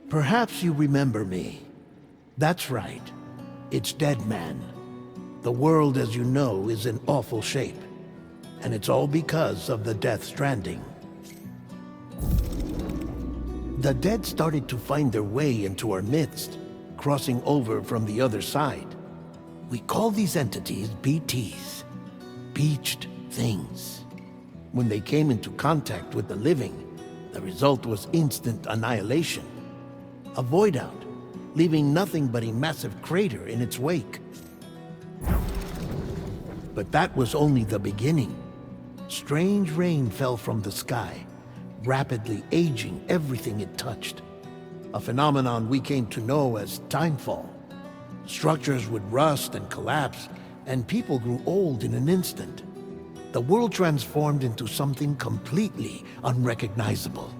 Perhaps you remember me. That's right. It's Dead Man. The world, as you know, is in awful shape. And it's all because of the Death Stranding. The dead started to find their way into our midst, crossing over from the other side. We call these entities BTs, Beached Things. When they came into contact with the living, the result was instant annihilation. A void out, leaving nothing but a massive crater in its wake. But that was only the beginning. Strange rain fell from the sky, rapidly aging everything it touched. A phenomenon we came to know as timefall. Structures would rust and collapse, and people grew old in an instant. The world transformed into something completely unrecognizable.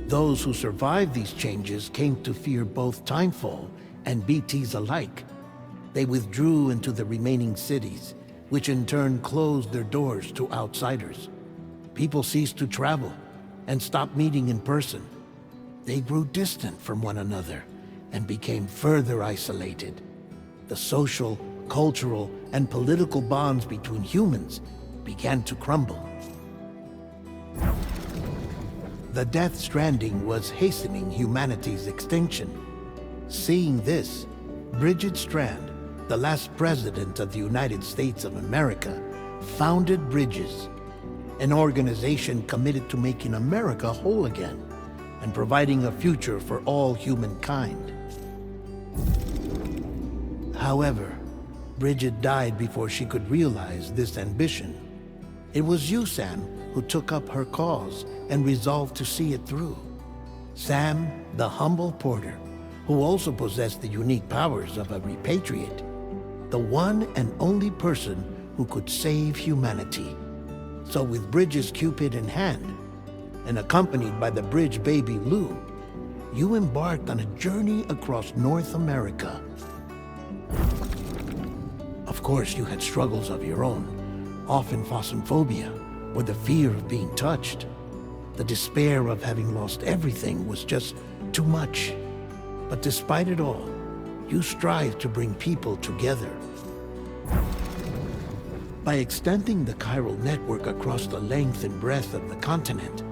Those who survived these changes came to fear both timefall and BTs alike. They withdrew into the remaining cities, which in turn closed their doors to outsiders. People ceased to travel and stopped meeting in person. They grew distant from one another and became further isolated. The social, cultural, and political bonds between humans began to crumble. The Death Stranding was hastening humanity's extinction. Seeing this, Bridget Strand, the last president of the United States of America, founded Bridges, an organization committed to making America whole again and providing a future for all humankind. However, Bridget died before she could realize this ambition. It was you, Sam, who took up her cause and resolved to see it through. Sam, the humble porter, who also possessed the unique powers of a repatriate. The one and only person who could save humanity. So with Bridges' Cupid in hand, and accompanied by the bridge baby Lou, you embarked on a journey across North America. Of course, you had struggles of your own, often phasmophobia, or the fear of being touched. The despair of having lost everything was just too much. But despite it all, you strive to bring people together. By extending the chiral network across the length and breadth of the continent,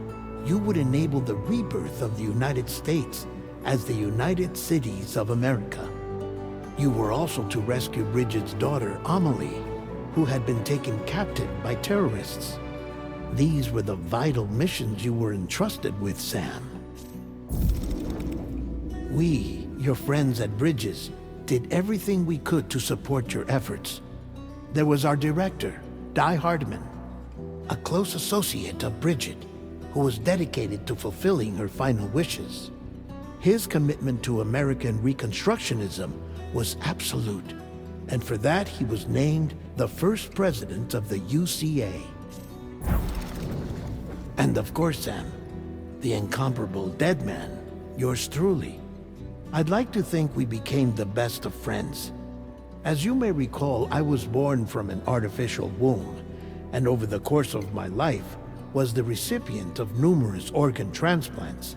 you would enable the rebirth of the United States as the United Cities of America. You were also to rescue Bridget's daughter, Amelie, who had been taken captive by terrorists. These were the vital missions you were entrusted with, Sam. We, your friends at Bridges, did everything we could to support your efforts. There was our director, Di Hardman, a close associate of Bridget, who was dedicated to fulfilling her final wishes. His commitment to American Reconstructionism was absolute, and for that he was named the first president of the UCA. And of course, Sam, the incomparable Dead Man, yours truly. I'd like to think we became the best of friends. As you may recall, I was born from an artificial womb, and over the course of my life was the recipient of numerous organ transplants.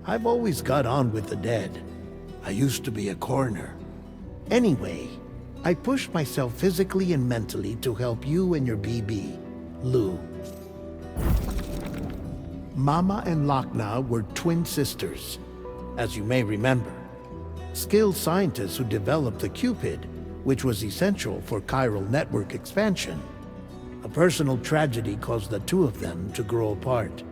I've always got on with the dead. I used to be a coroner. Anyway, I pushed myself physically and mentally to help you and your BB, Lou. Mama and Lochna were twin sisters, as you may remember. Skilled scientists who developed the Cupid, which was essential for chiral network expansion. A personal tragedy caused the two of them to grow apart.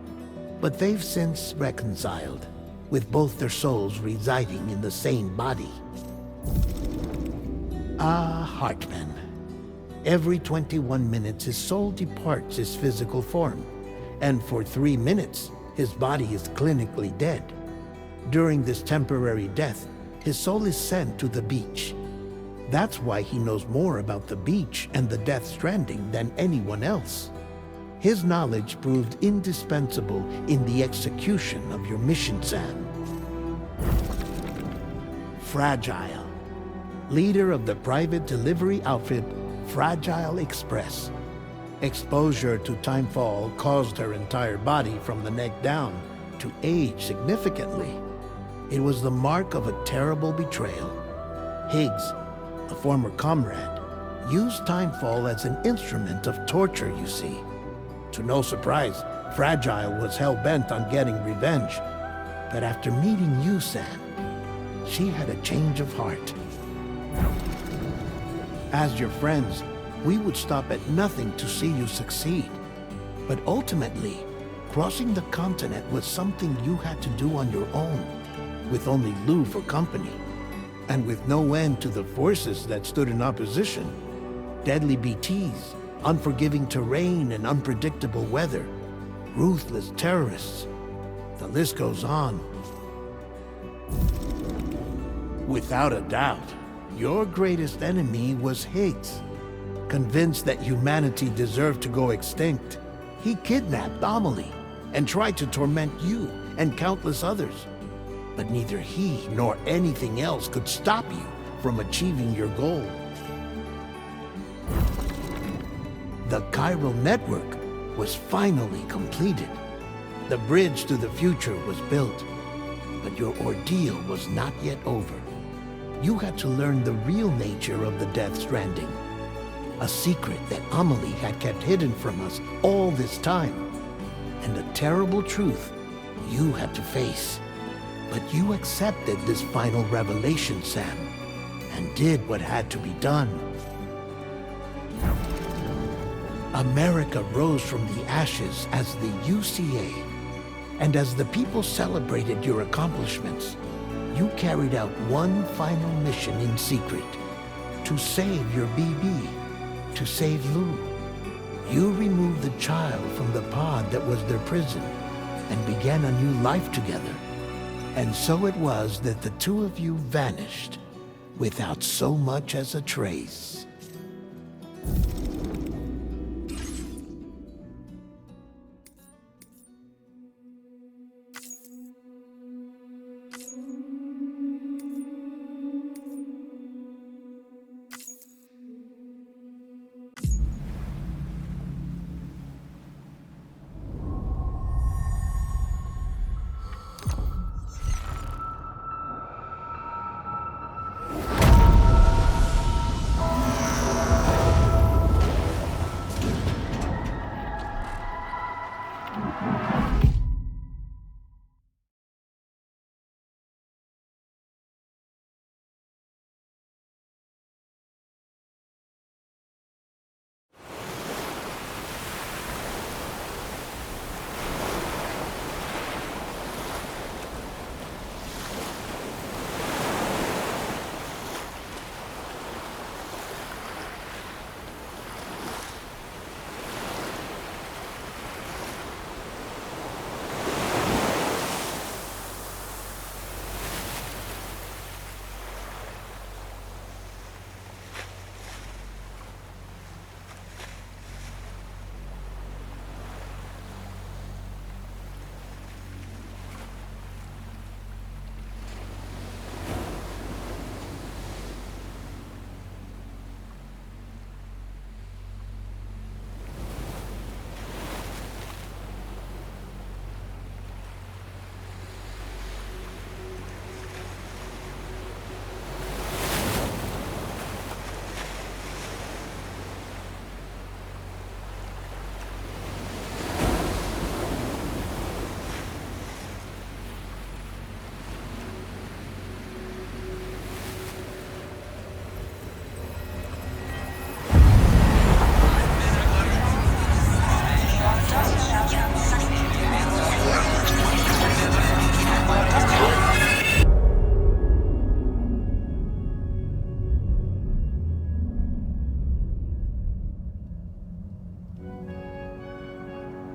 But they've since reconciled, with both their souls residing in the same body. Hartman. Every 21 minutes his soul departs his physical form, and for 3 minutes his body is clinically dead. During this temporary death, his soul is sent to the beach. That's why he knows more about the beach and the Death Stranding than anyone else. His knowledge proved indispensable in the execution of your mission, Sam. Fragile. Leader of the private delivery outfit Fragile Express. Exposure to timefall caused her entire body from the neck down start to age significantly. It was the mark of a terrible betrayal. Higgs, a former comrade, used Timefall as an instrument of torture, you see. To no surprise, Fragile was hell-bent on getting revenge. But after meeting you, Sam, she had a change of heart. As your friends, we would stop at nothing to see you succeed. But ultimately, crossing the continent was something you had to do on your own, with only Lou for company, and with no end to the forces that stood in opposition. Deadly BTs, unforgiving terrain and unpredictable weather, ruthless terrorists. The list goes on. Without a doubt, your greatest enemy was Higgs. Convinced that humanity deserved to go extinct, he kidnapped Amelie and tried to torment you and countless others. But neither he nor anything else could stop you from achieving your goal. The chiral network was finally completed. The bridge to the future was built, but your ordeal was not yet over. You had to learn the real nature of the Death Stranding, a secret that Amelie had kept hidden from us all this time, and a terrible truth you had to face. But you accepted this final revelation, Sam, and did what had to be done. America rose from the ashes as the UCA, and as the people celebrated your accomplishments, you carried out one final mission in secret, to save your BB, to save Lou. You removed the child from the pod that was their prison, and began a new life together. And so it was that the two of you vanished, without so much as a trace.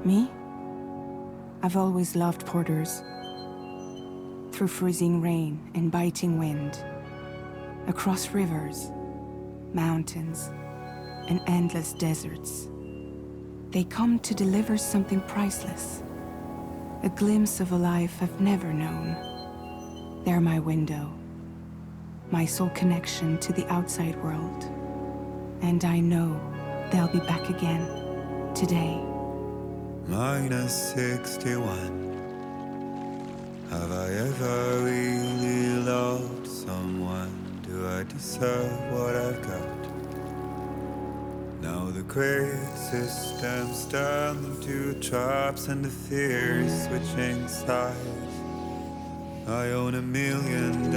Me? I've always loved porters. Through freezing rain and biting wind, across rivers, mountains, and endless deserts, they come to deliver something priceless, a glimpse of a life I've never known. They're my window, my sole connection to the outside world, and I know they'll be back again today. -61. Have I ever really loved someone? Do I deserve what I've got? Now the crazy systems turn into traps and the fears switching sides. I own $1 million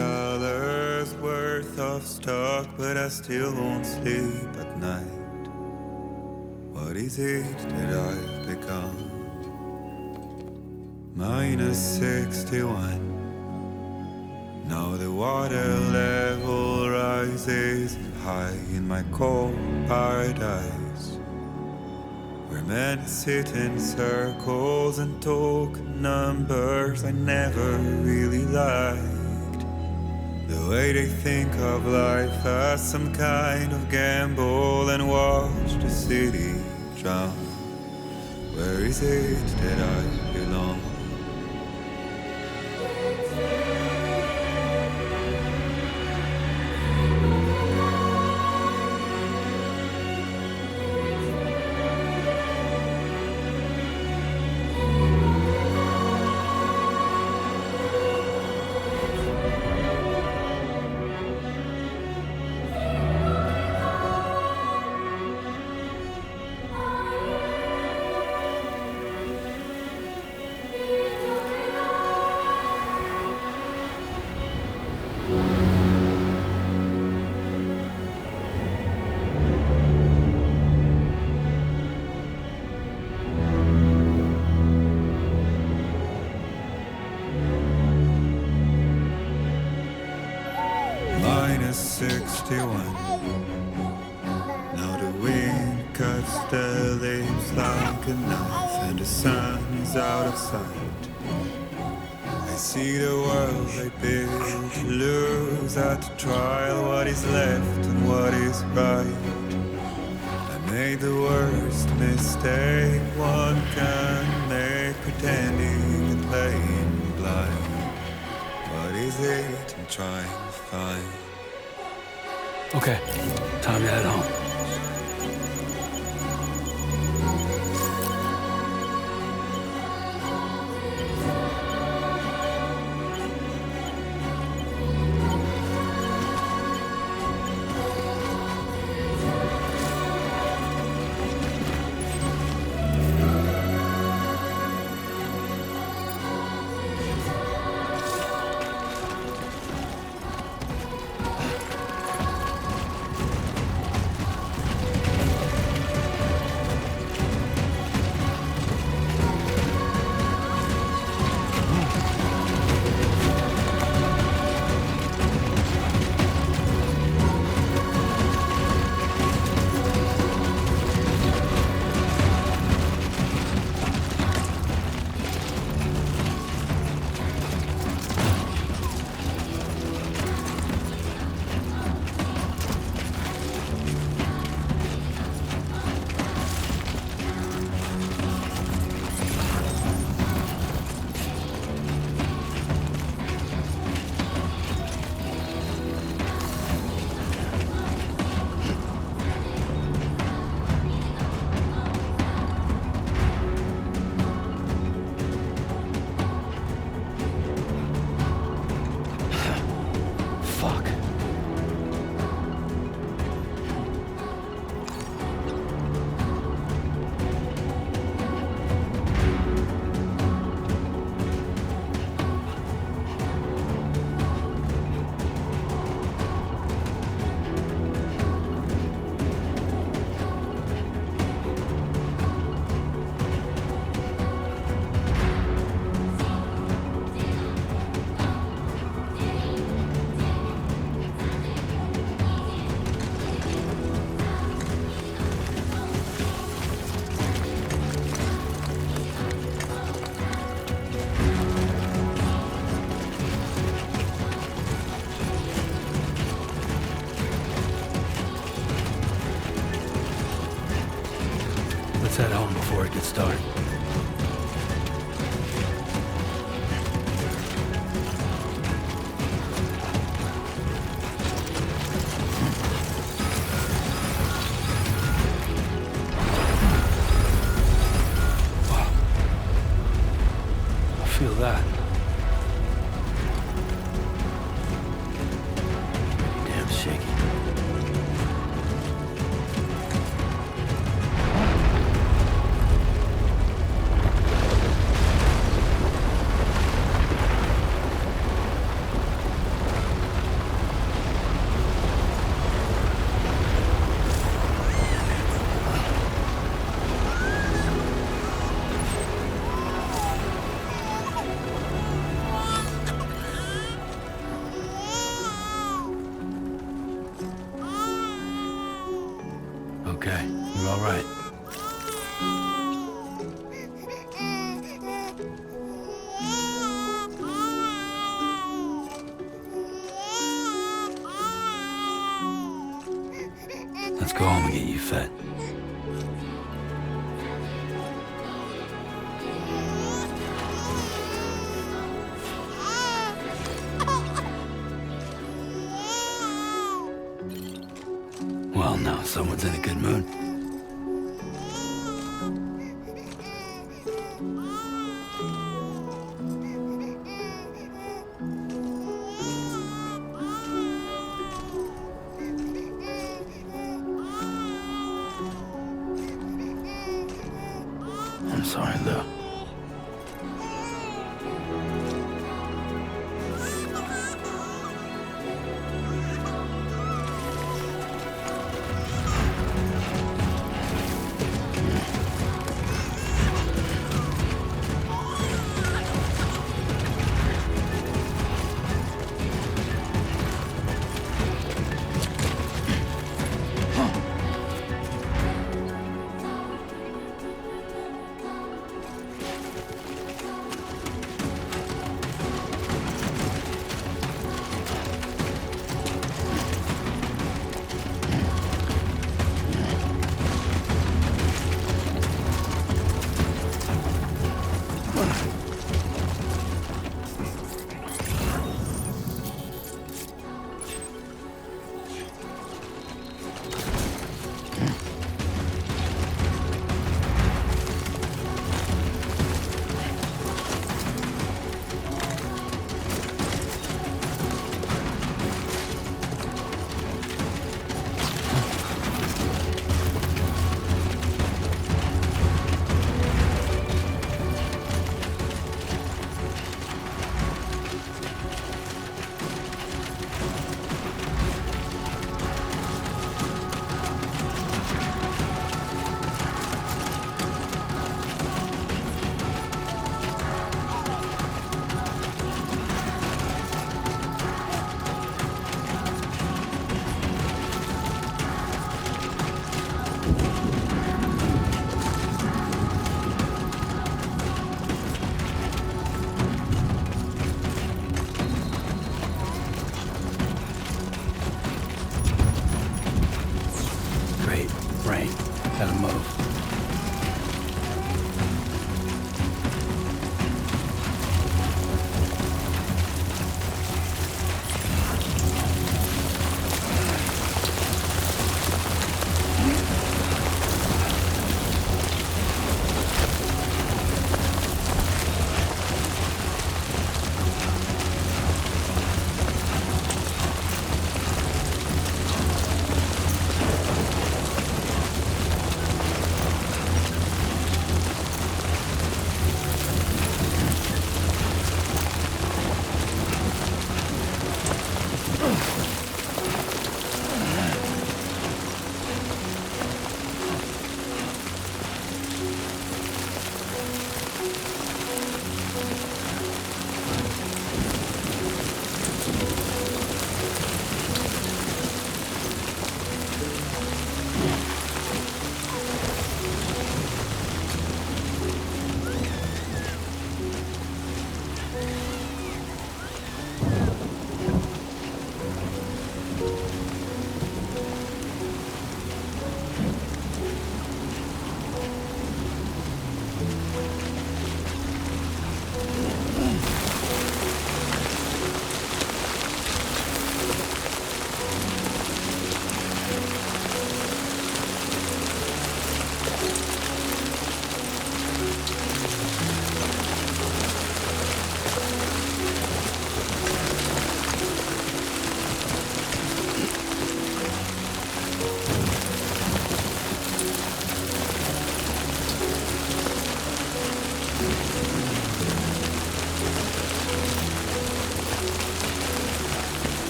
worth of stock, but I still won't sleep at night. What is it that I've become? -61. Now the water level rises high in my cold paradise, where men sit in circles and talk numbers I never really liked. The way they think of life as some kind of gamble and watch the city drown. Where is it that I belong? -61. Now the wind cuts the leaves like a knife, and the sun is out of sight. I see the world I built lose at the trial, what is left and what is right. I made the worst mistake one can make, pretending and playing blind. What is it I'm trying to find? Okay, time to head home. Let's head home before it gets dark. Wow. I feel that. right. Let's go home and get you fed. Well, now someone's in a good mood. I'm sorry, Lou.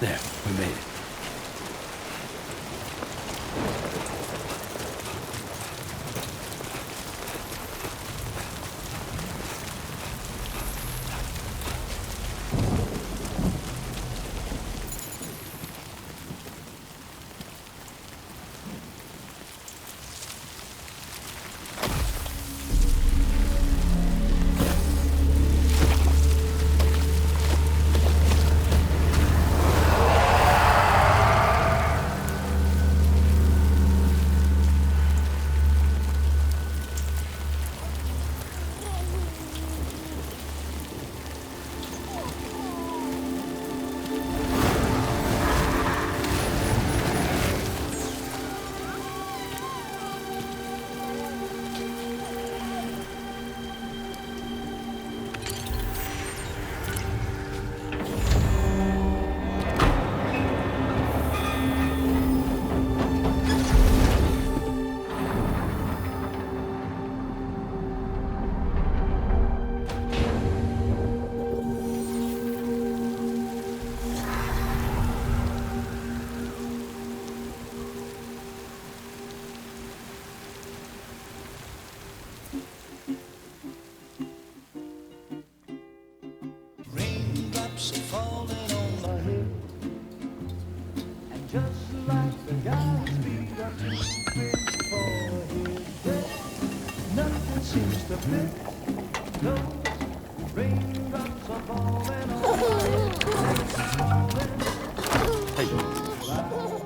There, we made it.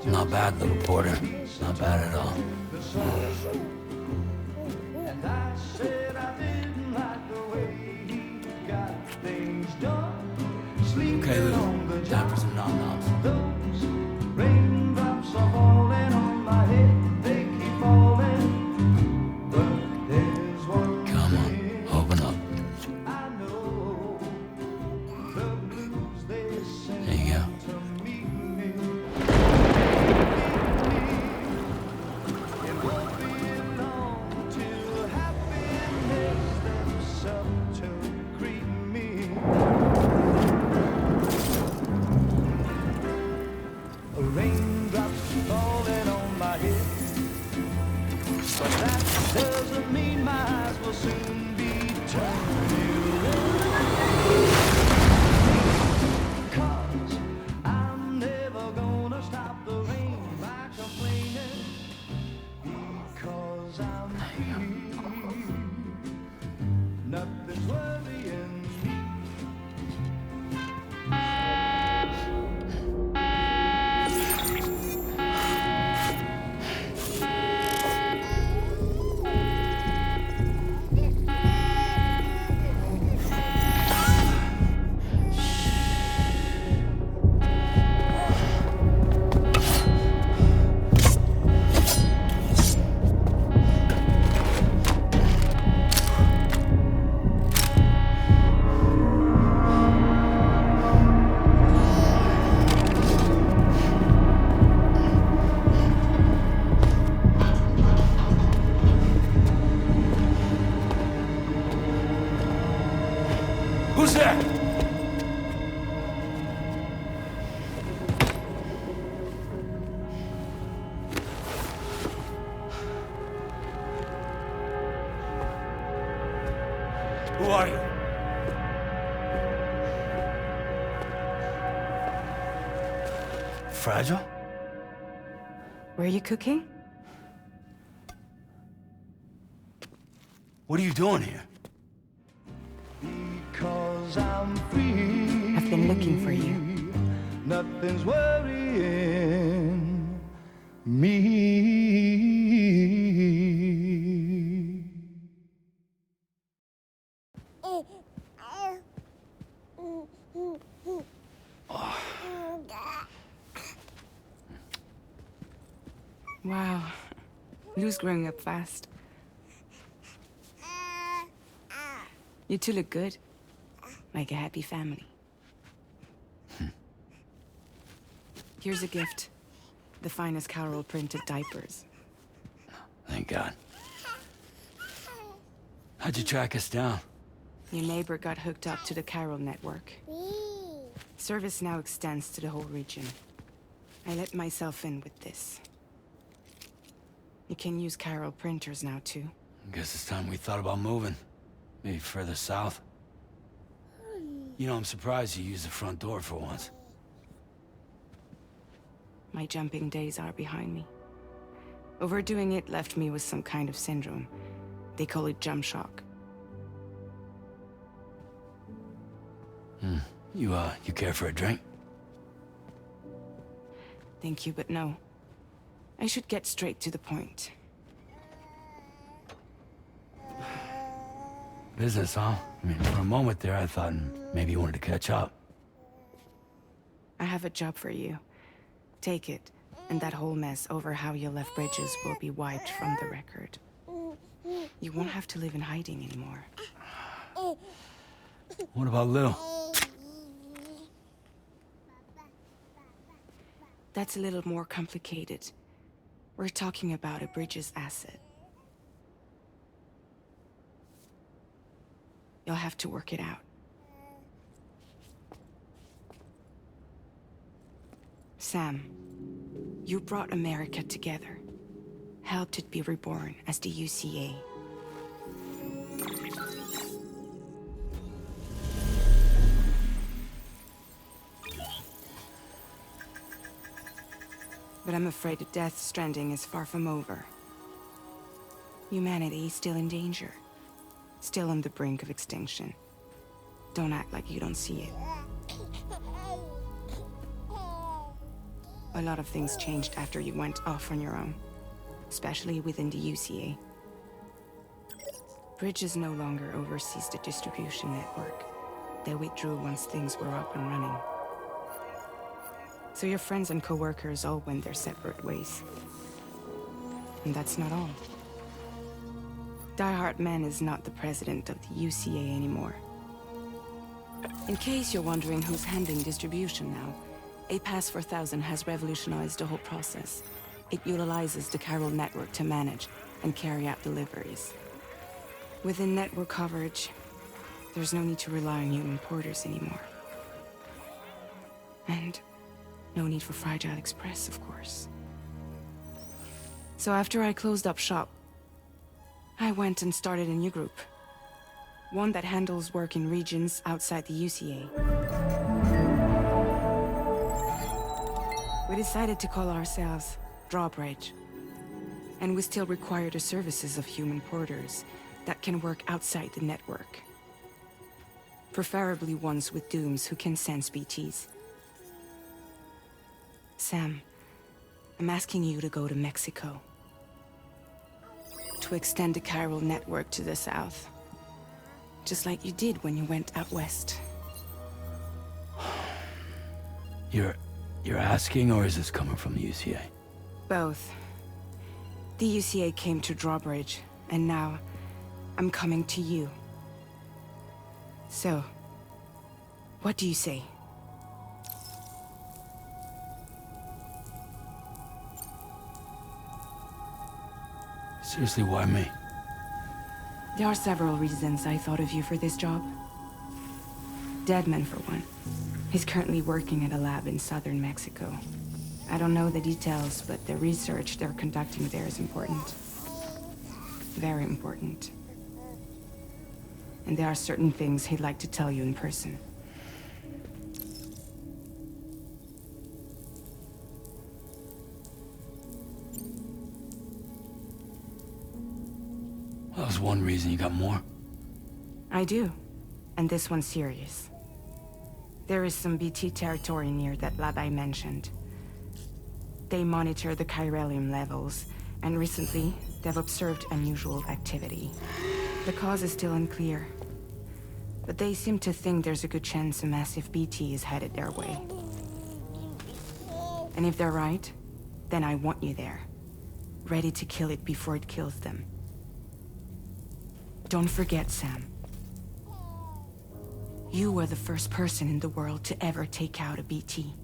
Not bad, little Porter. Not bad at all. Okay, Lou. Time for some nom-noms. Come on, open up. There you go. Who's there? Who are you? Fragile? Were you cooking? What are you doing here? Because I'm free. I've been looking for you. Nothing's worrying me. Wow. Lou's growing up fast. You two look good. Like a happy family. Here's a gift. The finest Carol printed diapers. Thank God. How'd you track us down? Your neighbor got hooked up to the Carol network. Service now extends to the whole region. I let myself in with this. You can use Chiral printers now, too. Guess it's time we thought about moving. Maybe further south. You know, I'm surprised you used the front door for once. My jumping days are behind me. Overdoing it left me with some kind of syndrome. They call it jump shock. You care for a drink? Thank you, but no. I should get straight to the point. Business, huh? I mean, for a moment there, I thought maybe you wanted to catch up. I have a job for you. Take it, and that whole mess over how you left Bridges will be wiped from the record. You won't have to live in hiding anymore. What about Lil? That's a little more complicated. We're talking about a Bridges asset. You'll have to work it out. Sam, you brought America together. Helped it be reborn as the UCA. But I'm afraid that Death Stranding is far from over. Humanity is still in danger. Still on the brink of extinction. Don't act like you don't see it. A lot of things changed after you went off on your own. Especially within the UCA. Bridges no longer oversees the distribution network. They withdrew once things were up and running. So your friends and co-workers all went their separate ways. And that's not all. Die Hard Man is not the president of the UCA anymore. In case you're wondering who's handling distribution now, A Pass 4000 has revolutionized the whole process. It utilizes the Chiral network to manage and carry out deliveries. Within network coverage, there's no need to rely on human porters anymore. And no need for Fragile Express, of course. So after I closed up shop, I went and started a new group. One that handles work in regions outside the UCA. We decided to call ourselves Drawbridge. And we still require the services of human porters that can work outside the network. Preferably ones with dooms who can sense BTs. Sam, I'm asking you to go to Mexico. To extend the Chiral network to the south. Just like you did when you went out west. You're asking, or is this coming from the UCA? Both. The UCA came to Drawbridge, and now I'm coming to you. So, what do you say? Seriously, why me? There are several reasons I thought of you for this job. Deadman, for one. He's currently working at a lab in southern Mexico. I don't know the details, but the research they're conducting there is important. Very important. And there are certain things he'd like to tell you in person. That was one reason. You got more? I do. And this one's serious. There is some BT territory near that lab I mentioned. They monitor the chiralium levels, and recently, they've observed unusual activity. The cause is still unclear. But they seem to think there's a good chance a massive BT is headed their way. And if they're right, then I want you there. Ready to kill it before it kills them. Don't forget, Sam. You were the first person in the world to ever take out a BT.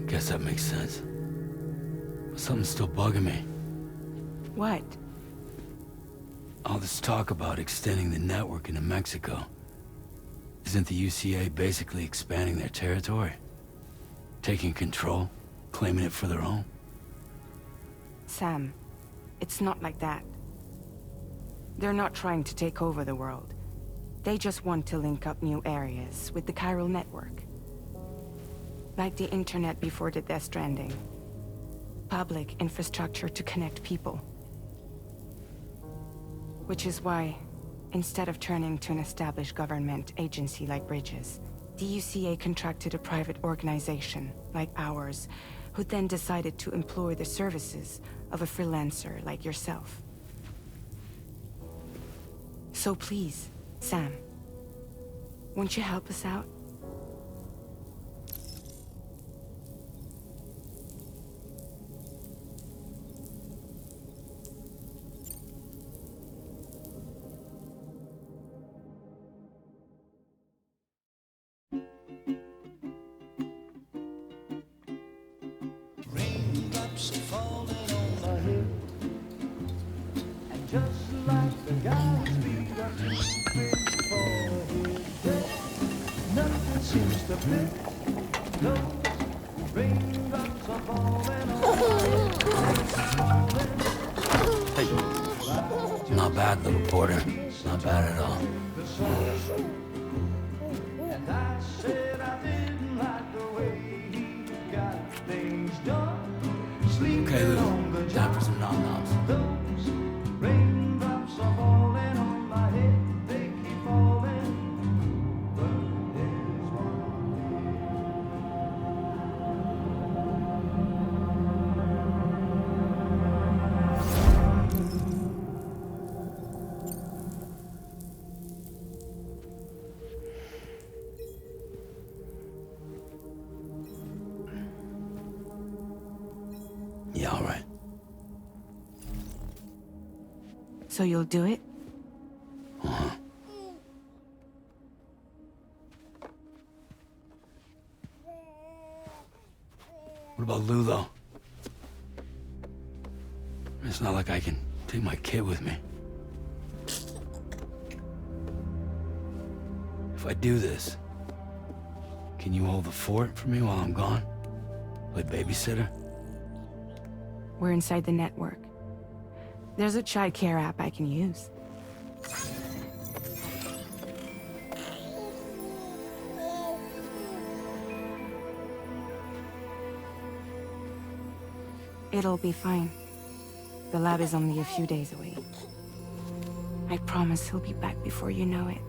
Guess that makes sense. But something's still bugging me. What? All this talk about extending the network into Mexico. Isn't the UCA basically expanding their territory? Taking control? Claiming it for their own? Sam, it's not like that. They're not trying to take over the world. They just want to link up new areas with the chiral network. Like the internet before the Death Stranding. Public infrastructure to connect people. Which is why, instead of turning to an established government agency like Bridges, the UCA contracted a private organization, like ours, who then decided to employ the services of a freelancer like yourself. So please, Sam, won't you help us out? Raindrops are falling on my head, and just like the guy's feet are too big for his head, nothing seems to fit. Those raindrops are falling on my head. Hey. Not bad, little porter. Not bad at all. And I said I didn't like the way he got things done. Okay, Lou. Time for some nom-noms. Those raindrops are falling on my head, they keep falling. But there's Yeah, all right. So you'll do it? Uh-huh. What about Lou, though? It's not like I can take my kid with me. If I do this, can you hold the fort for me while I'm gone? Play babysitter? We're inside the network. There's a child care app I can use. It'll be fine. The lab is only a few days away. I promise he'll be back before you know it.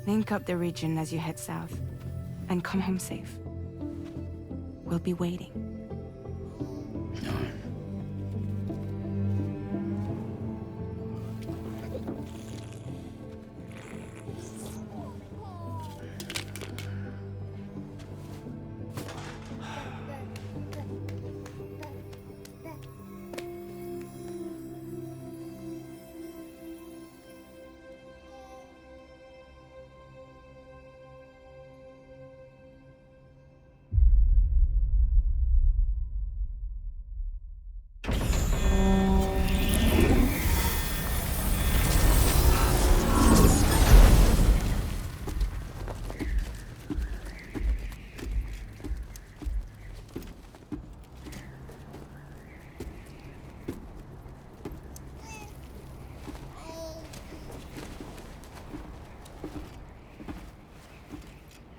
Link up the region as you head south, and come home safe. We'll be waiting. All right.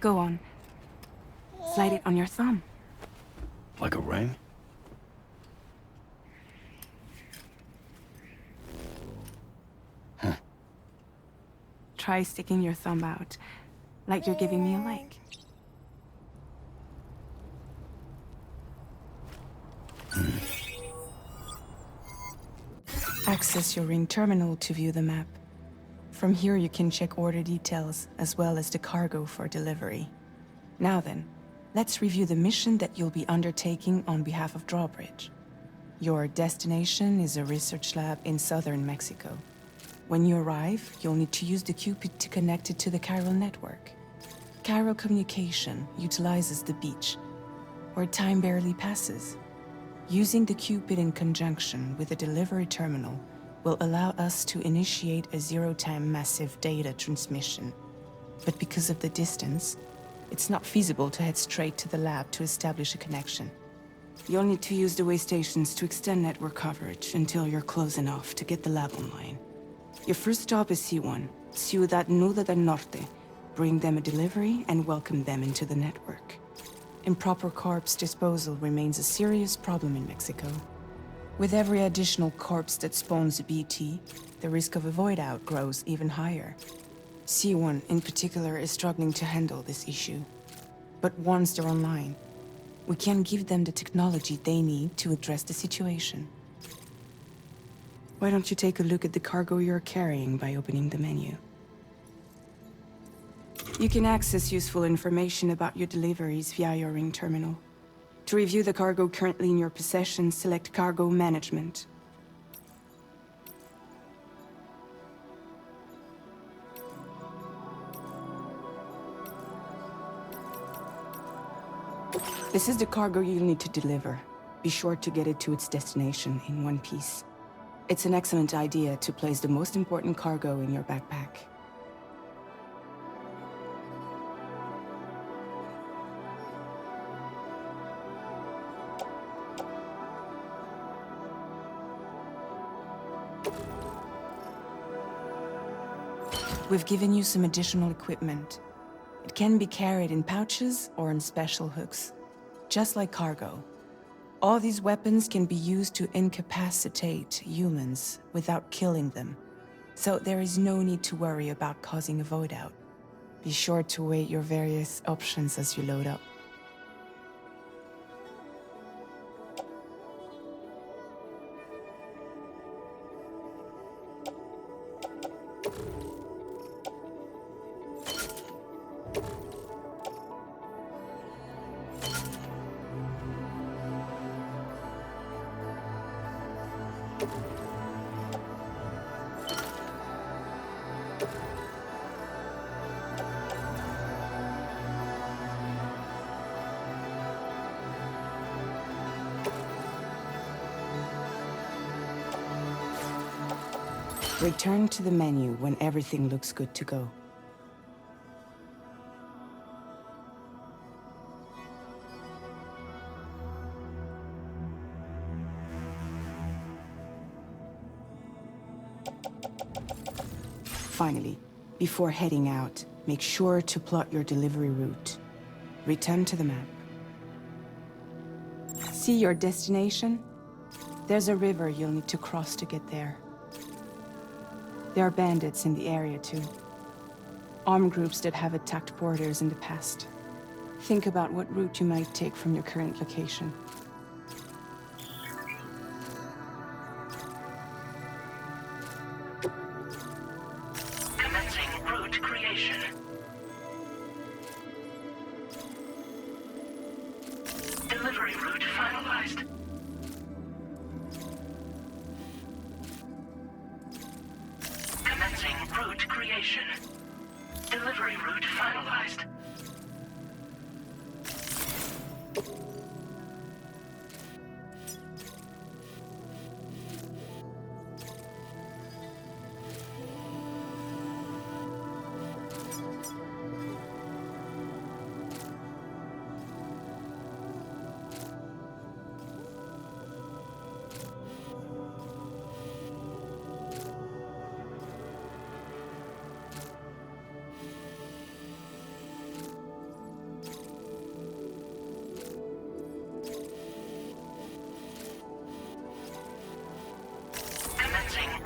Go on. Slide it on your thumb. Like a ring? Huh. Try sticking your thumb out, like you're giving me a like. Access your ring terminal to view the map. From here you can check order details, as well as the cargo for delivery. Now then, let's review the mission that you'll be undertaking on behalf of Drawbridge. Your destination is a research lab in southern Mexico. When you arrive, you'll need to use the Cupid to connect it to the chiral network. Chiral communication utilizes the beach, where time barely passes. Using the Cupid in conjunction with the delivery terminal will allow us to initiate a zero-time massive data transmission. But because of the distance, it's not feasible to head straight to the lab to establish a connection. You'll need to use the way stations to extend network coverage until you're close enough to get the lab online. Your first stop is C1, Ciudad Nuda del Norte. Bring them a delivery and welcome them into the network. Improper corpse disposal remains a serious problem in Mexico. With every additional corpse that spawns a BT, the risk of a void out grows even higher. C1 in particular is struggling to handle this issue. But once they're online, we can give them the technology they need to address the situation. Why don't you take a look at the cargo you're carrying by opening the menu? You can access useful information about your deliveries via your ring terminal. To review the cargo currently in your possession, select Cargo Management. This is the cargo you'll need to deliver. Be sure to get it to its destination in one piece. It's an excellent idea to place the most important cargo in your backpack. We've given you some additional equipment. It can be carried in pouches or in special hooks, just like cargo. All these weapons can be used to incapacitate humans without killing them, so there is no need to worry about causing a void out. Be sure to weigh your various options as you load up. Return to the menu when everything looks good to go. Finally, before heading out, make sure to plot your delivery route. Return to the map. See your destination? There's a river you'll need to cross to get there. There are bandits in the area too. Armed groups that have attacked borders in the past. Think about what route you might take from your current location. Commencing route creation. Delivery route finalized. Commencing route creation. Delivery route finalized.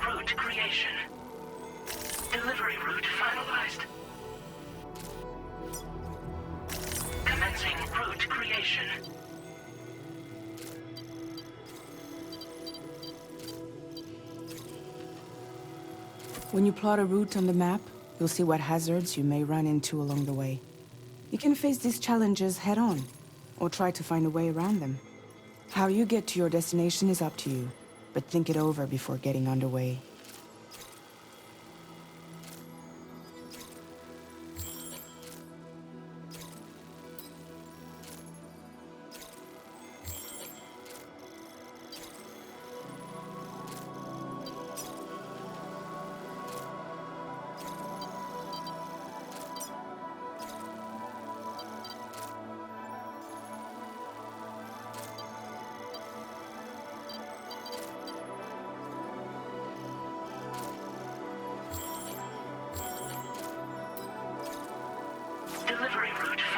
Route creation. Delivery route finalized. Commencing route creation. When you plot a route on the map, you'll see what hazards you may run into along the way. You can face these challenges head-on, or try to find a way around them. How you get to your destination is up to you, but think it over before getting underway.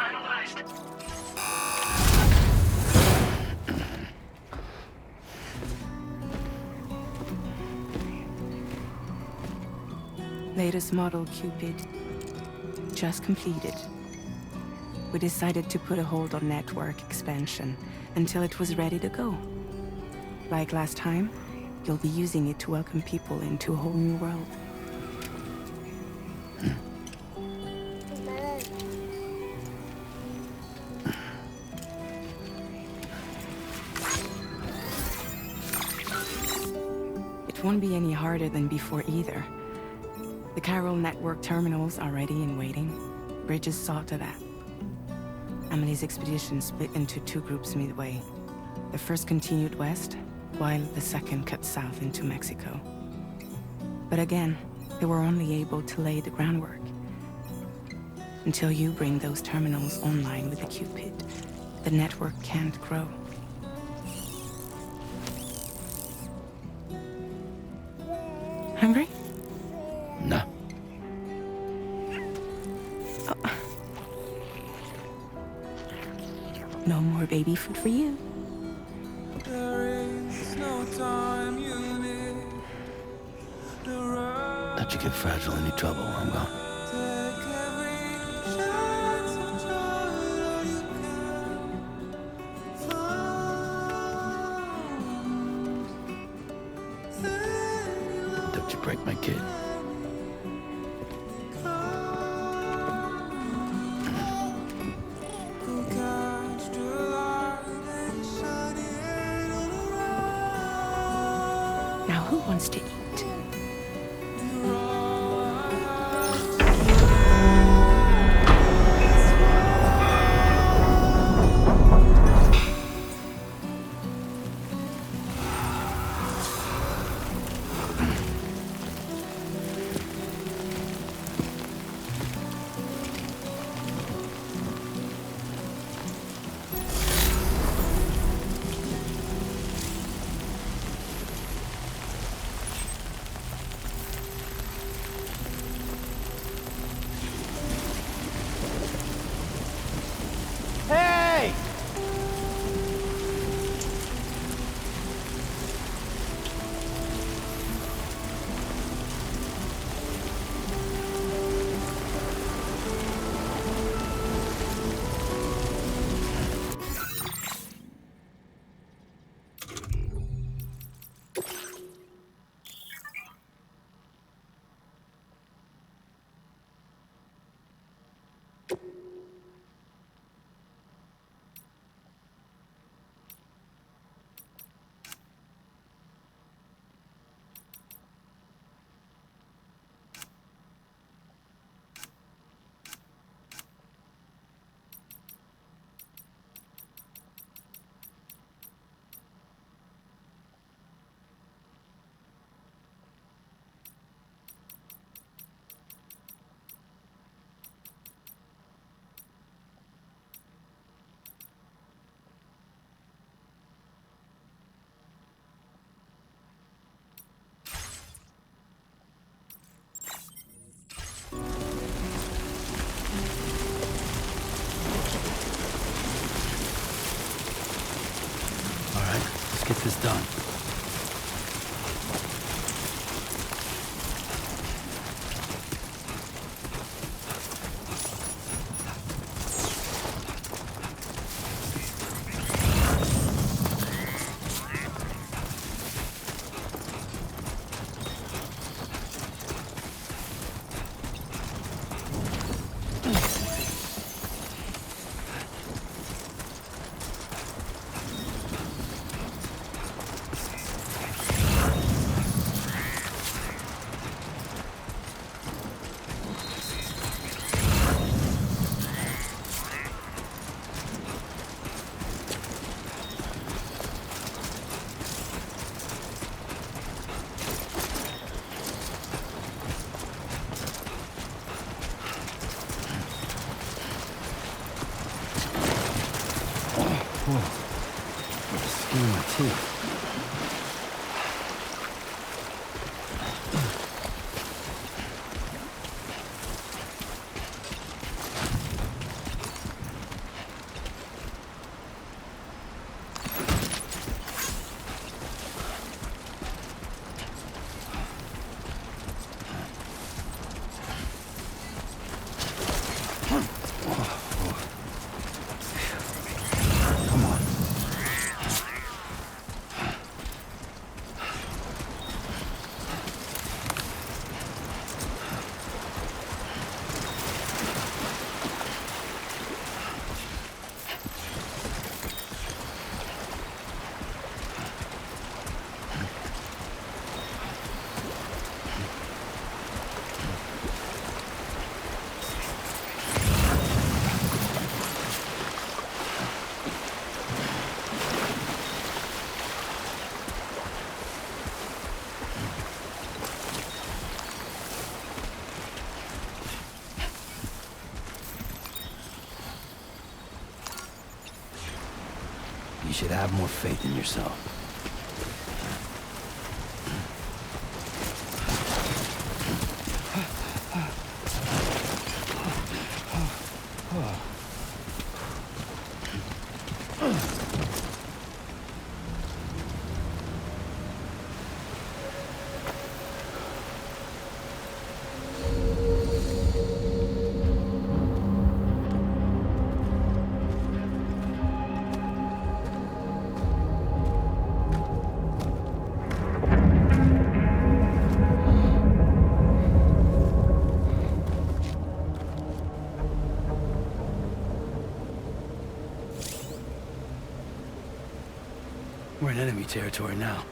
finalized. Latest model Cupid. Just completed. We decided to put a hold on network expansion until it was ready to go. Like last time, you'll be using it to welcome people into a whole new world. It won't be any harder than before either. The Carol network terminals are ready and waiting. Bridges saw to that. Emily's expedition split into two groups midway. The first continued west, while the second cut south into Mexico. But again, they were only able to lay the groundwork. Until you bring those terminals online with the Cupid, the network can't grow. Hungry? No. No more baby food for you. Let you get fragile, any trouble, I'm gone. Don't you break my kid. Now who wants to eat? should have more faith in yourself. We're in enemy territory now.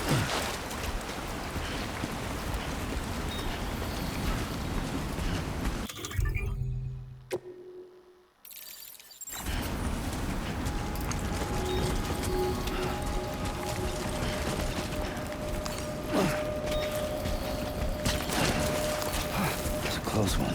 It's a close one.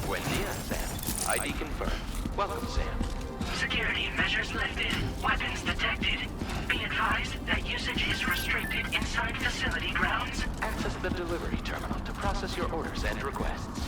Buen dia, Sam. ID confirmed. Welcome, Sam. Security measures lifted. Weapons detected. Be advised that usage is restricted inside facility grounds. Access the delivery terminal to process your orders and requests.